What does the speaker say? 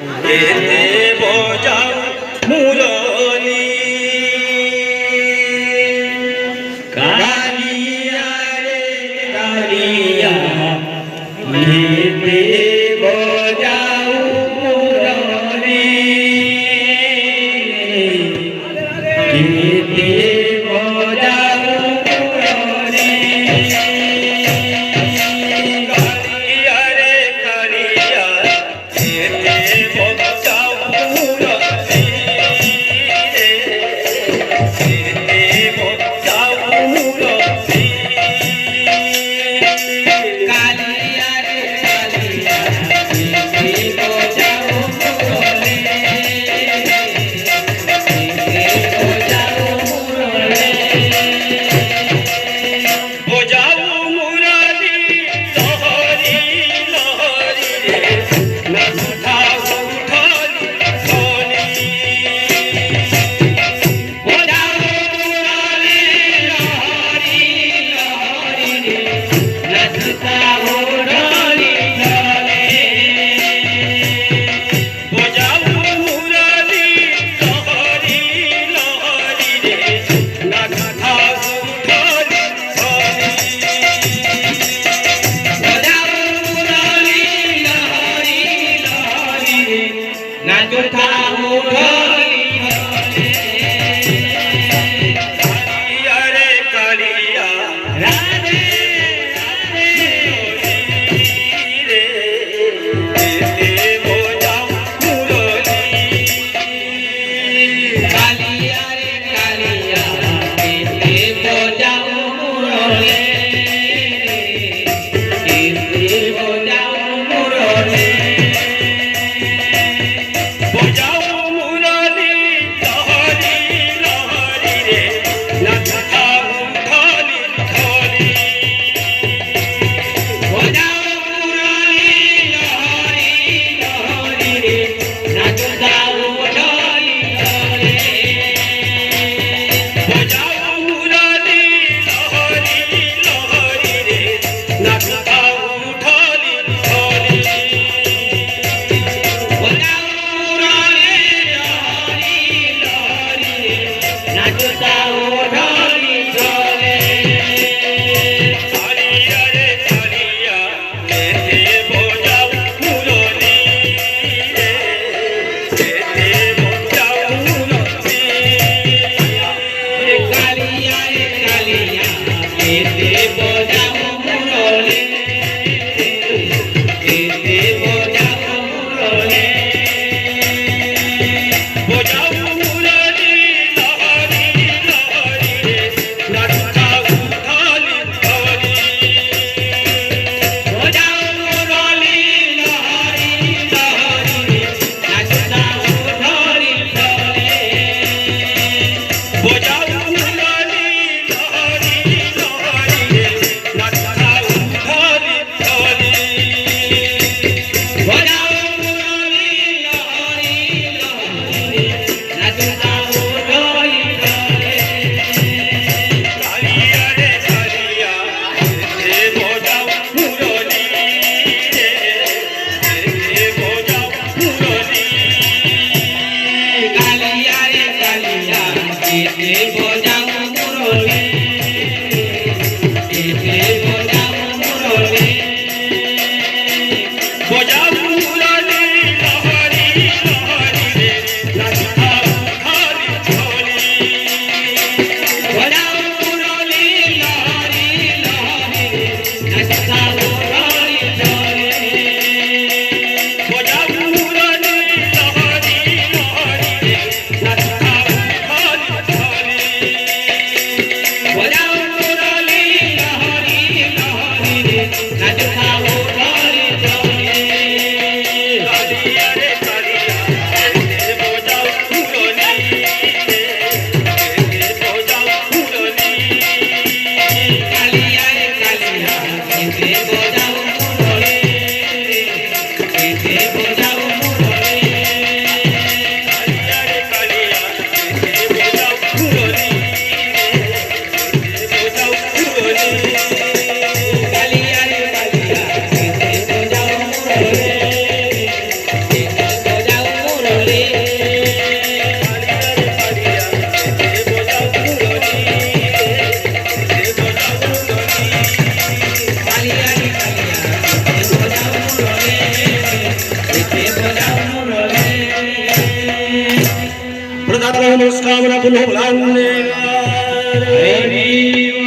এতে বজাও মুরলি কালিয়া রে কালিয়া এতে বজাও মুরলি এতে বজাও মুরলি কালিয়া রে কালিয়া এতে বজাও মুরলি এতে বজাও মুরলি কালিয়া রে কালিয়া এতে বজাও মুরলি এতে বজাও মুরলি বজাও মুরলি লহরি লহরি রে নাচ উঠাও উঠালি ধনি বজাও মুরলি লহরি লহরি রে নাচ উঠাও উঠালি ধনি বজাও মুরলি লহরি লহরি রে নাচ উঠাও উঠালি ধনি বজাও মুরলি লহরি লহরি রে নাচ উঠাও উঠালি ধনি কালিয়া রে কালিয়া রাধে রাধে রে এতে বজাও মুরলি কালিয়া রে কালিয়া এতে বজাও মুরলি এতে বজাও মুরলি বজাও মুরলি प्रदात्मनमस्कामना पुनः भलान्ने हरि